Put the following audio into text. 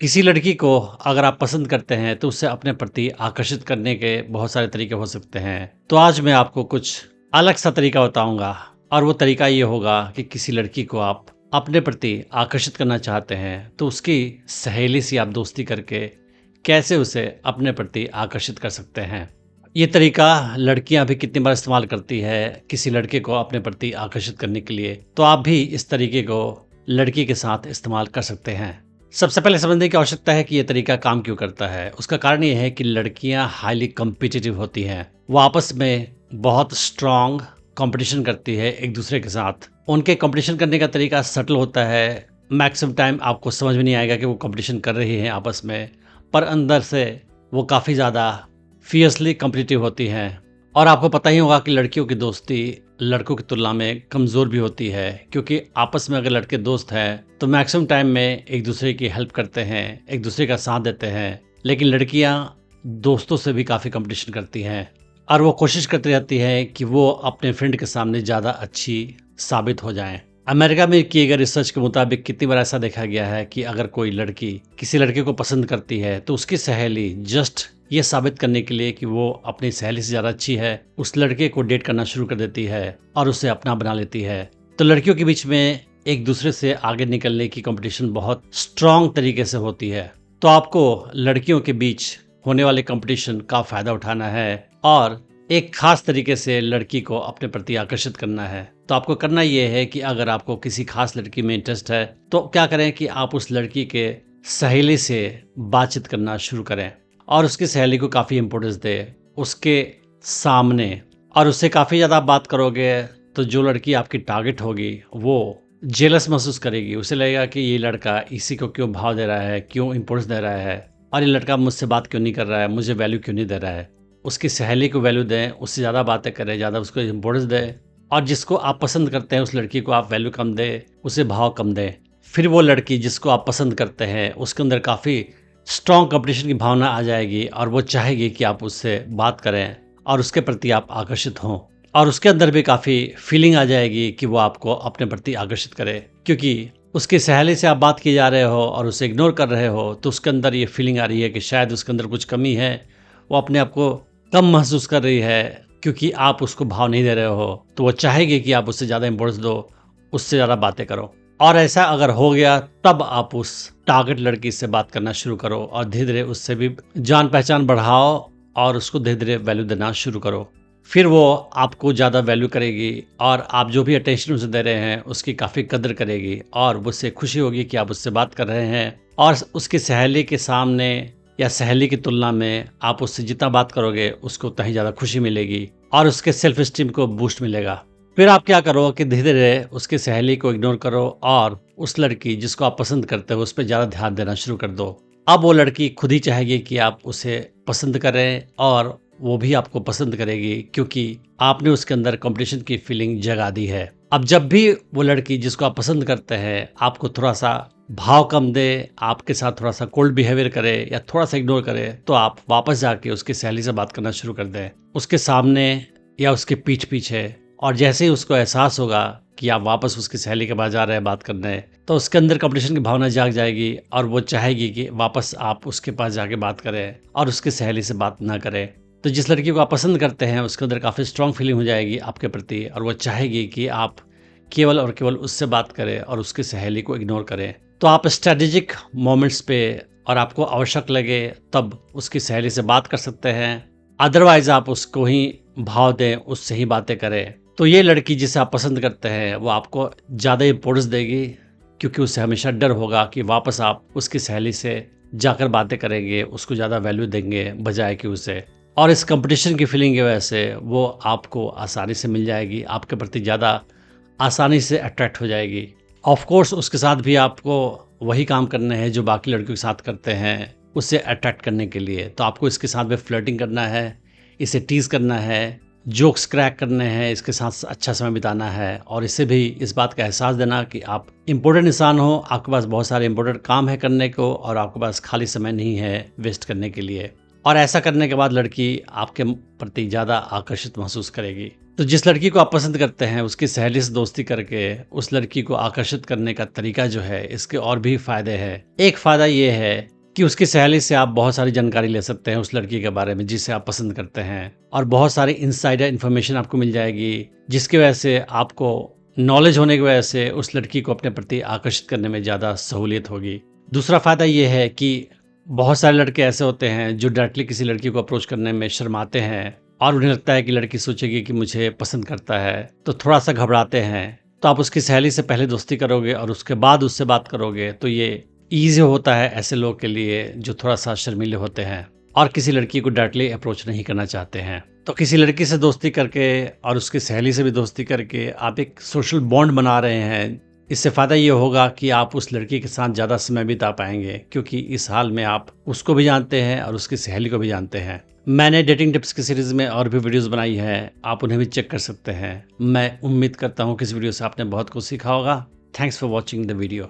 किसी लड़की को अगर आप पसंद करते हैं तो उसे अपने प्रति आकर्षित करने के बहुत सारे तरीके हो सकते हैं। तो आज मैं आपको कुछ अलग सा तरीका बताऊंगा और वो तरीका ये होगा कि किसी लड़की को आप अपने प्रति आकर्षित करना चाहते हैं तो उसकी सहेली से आप दोस्ती करके कैसे उसे अपने प्रति आकर्षित कर सकते हैं। ये तरीका लड़कियां भी कितनी बार इस्तेमाल करती है किसी लड़के को अपने प्रति आकर्षित करने के लिए, तो आप भी इस तरीके को लड़की के साथ इस्तेमाल कर सकते हैं। सबसे पहले समझने की आवश्यकता है कि ये तरीका काम क्यों करता है। उसका कारण ये है कि लड़कियां हाईली कॉम्पिटिटिव होती हैं। वो आपस में बहुत स्ट्रांग कंपटीशन करती है एक दूसरे के साथ। उनके कंपटीशन करने का तरीका सटल होता है। मैक्सिमम टाइम आपको समझ में नहीं आएगा कि वो कंपटीशन कर रही हैं आपस में, पर अंदर से वो काफ़ी ज़्यादा फियर्सली कॉम्पिटिटिव होती हैं। और आपको पता ही होगा कि लड़कियों की दोस्ती लड़कों की तुलना में कमज़ोर भी होती है, क्योंकि आपस में अगर लड़के दोस्त हैं तो मैक्सिमम टाइम में एक दूसरे की हेल्प करते हैं, एक दूसरे का साथ देते हैं। लेकिन लड़कियां दोस्तों से भी काफ़ी कंपटीशन करती हैं और वो कोशिश करती रहती हैं कि वो अपने फ्रेंड के सामने ज़्यादा अच्छी साबित हो जाएं। अमेरिका में किए गए रिसर्च के मुताबिक कितनी बार ऐसा देखा गया है कि अगर कोई लड़की किसी लड़के को पसंद करती है तो उसकी सहेली जस्ट ये साबित करने के लिए कि वो अपनी सहेली से ज़्यादा अच्छी है, उस लड़के को डेट करना शुरू कर देती है और उसे अपना बना लेती है। तो लड़कियों के बीच में एक दूसरे से आगे निकलने की कंपटीशन बहुत स्ट्रांग तरीके से होती है। तो आपको लड़कियों के बीच होने वाले कंपटीशन का फ़ायदा उठाना है और एक खास तरीके से लड़की को अपने प्रति आकर्षित करना है। तो आपको करना ये है कि अगर आपको किसी खास लड़की में इंटरेस्ट है तो क्या करें कि आप उस लड़की के सहेली से बातचीत करना शुरू करें और उसकी सहेली को काफ़ी इम्पोर्टेंस दे उसके सामने। और उससे काफ़ी ज़्यादा बात करोगे तो जो लड़की आपकी टारगेट होगी वो जेलस महसूस करेगी। उसे लगेगा कि ये लड़का इसी को क्यों भाव दे रहा है, क्यों इम्पोर्टेंस दे रहा है, और ये लड़का मुझसे बात क्यों नहीं कर रहा है, मुझे वैल्यू क्यों नहीं दे रहा है। उसकी सहेली को वैल्यू दें, उससे ज़्यादा बातें करें, ज़्यादा उसको इम्पोर्टेंस दें। और जिसको आप पसंद करते हैं उस लड़की को आप वैल्यू कम दें, उसे भाव कम दें। फिर वो लड़की जिसको आप पसंद करते हैं उसके अंदर काफ़ी स्ट्रॉन्ग कंपटीशन की भावना आ जाएगी और वो चाहेगी कि आप उससे बात करें और उसके प्रति आप आकर्षित हों। और उसके अंदर भी काफ़ी फीलिंग आ जाएगी कि वो आपको अपने प्रति आकर्षित करे, क्योंकि उसकी सहेली से आप बात किए जा रहे हो और उसे इग्नोर कर रहे हो तो उसके अंदर ये फीलिंग आ रही है कि शायद उसके अंदर कुछ कमी है। वो अपने आप को कम महसूस कर रही है क्योंकि आप उसको भाव नहीं दे रहे हो। तो वो चाहेगी कि आप उससे ज़्यादा इम्पोर्टेंस दो, उससे ज़्यादा बातें करो। और ऐसा अगर हो गया तब आप उस टारगेट लड़की से बात करना शुरू करो और धीरे धीरे उससे भी जान पहचान बढ़ाओ और उसको धीरे धीरे वैल्यू देना शुरू करो। फिर वो आपको ज़्यादा वैल्यू करेगी और आप जो भी अटेंशन उसे दे रहे हैं उसकी काफ़ी कदर करेगी और उससे खुशी होगी कि आप उससे बात कर रहे हैं। और उसकी सहेली के सामने या सहेली की तुलना में आप उससे जितना बात करोगे उसको उतना ही ज़्यादा खुशी मिलेगी और उसके सेल्फ स्टीम को बूस्ट मिलेगा। फिर आप क्या करो कि धीरे धीरे उसकी सहेली को इग्नोर करो और उस लड़की जिसको आप पसंद करते हो उस पर ज़्यादा ध्यान देना शुरू कर दो। अब वो लड़की खुद ही चाहेगी कि आप उसे पसंद करें और वो भी आपको पसंद करेगी, क्योंकि आपने उसके अंदर कंपटीशन की फीलिंग जगा दी है। अब जब भी वो लड़की जिसको आप पसंद करते हैं आपको थोड़ा सा भाव कम दे, आपके साथ थोड़ा सा कोल्ड बिहेवियर करे या थोड़ा सा इग्नोर करे, तो आप वापस जाके उसकी सहेली से बात करना शुरू कर दें, उसके सामने या उसके पीठ पीछे। और जैसे ही उसको एहसास होगा कि आप वापस उसकी सहेली के पास जा रहे हैं बात करने, तो उसके अंदर कंपटीशन की भावना जाग जाएगी और वो चाहेगी कि वापस आप उसके पास जाके बात करें और उसकी सहेली से बात ना करें। तो जिस लड़की को आप पसंद करते हैं उसके अंदर काफ़ी स्ट्रांग फीलिंग हो जाएगी आपके प्रति और वो चाहेगी कि आप केवल और केवल उससे बात करें और उसकी सहेली को इग्नोर करें। तो आप स्ट्रेटेजिक मोमेंट्स पे और आपको आवश्यक लगे तब उसकी सहेली से बात कर सकते हैं, अदरवाइज आप उसको ही भाव दें, उससे ही बातें करें। तो ये लड़की जिसे आप पसंद करते हैं वो आपको ज़्यादा इंपॉर्टेंस देगी, क्योंकि उससे हमेशा डर होगा कि वापस आप उसकी सहेली से जाकर बातें करेंगे, उसको ज़्यादा वैल्यू देंगे बजाय कि उसे। और इस कंपटीशन की फीलिंग की वजह से वो आपको आसानी से मिल जाएगी, आपके प्रति ज़्यादा आसानी से अट्रैक्ट हो जाएगी। ऑफ कोर्स उसके साथ भी आपको वही काम करने हैं जो बाकी लड़कियों के साथ करते हैं उसे अट्रैक्ट करने के लिए। तो आपको इसके साथ भी फ्लर्टिंग करना है, इसे टीज़ करना है, जोक्स क्रैक करने हैं, इसके साथ अच्छा समय बिताना है और इसे भी इस बात का एहसास देना कि आप इम्पोर्टेंट इंसान हो, आपके पास बहुत सारे इम्पोर्टेंट काम है करने को और आपके पास खाली समय नहीं है वेस्ट करने के लिए। और ऐसा करने के बाद लड़की आपके प्रति ज़्यादा आकर्षित महसूस करेगी। तो जिस लड़की को आप पसंद करते हैं उसकी सहेली से दोस्ती करके उस लड़की को आकर्षित करने का तरीका जो है, इसके और भी फायदे हैं। एक फायदा ये है कि उसकी सहेली से आप बहुत सारी जानकारी ले सकते हैं उस लड़की के बारे में जिसे आप पसंद करते हैं, और बहुत सारी इनसाइडर इन्फॉर्मेशन आपको मिल जाएगी, जिसकी वजह से आपको नॉलेज होने की वजह से उस लड़की को अपने प्रति आकर्षित करने में ज़्यादा सहूलियत होगी। दूसरा फायदा ये है कि बहुत सारे लड़के ऐसे होते हैं जो डायरेक्टली किसी लड़की को अप्रोच करने में शर्माते हैं और उन्हें लगता है कि लड़की सोचेगी कि मुझे पसंद करता है, तो थोड़ा सा घबराते हैं। तो आप उसकी सहेली से पहले दोस्ती करोगे और उसके बाद उससे बात करोगे, तो ये ईजी होता है ऐसे लोगों के लिए जो थोड़ा सा शर्मीले होते हैं और किसी लड़की को डायरेक्टली अप्रोच नहीं करना चाहते हैं। तो किसी लड़की से दोस्ती करके और उसकी सहेली से भी दोस्ती करके आप एक सोशल बॉन्ड बना रहे हैं। इससे फ़ायदा ये होगा कि आप उस लड़की के साथ ज़्यादा समय बिता पाएंगे, क्योंकि इस हाल में आप उसको भी जानते हैं और उसकी सहेली को भी जानते हैं। मैंने डेटिंग टिप्स की सीरीज़ में और भी वीडियोस बनाई है, आप उन्हें भी चेक कर सकते हैं। मैं उम्मीद करता हूँ कि इस वीडियो से आपने बहुत कुछ सीखा होगा। Thanks for watching the video.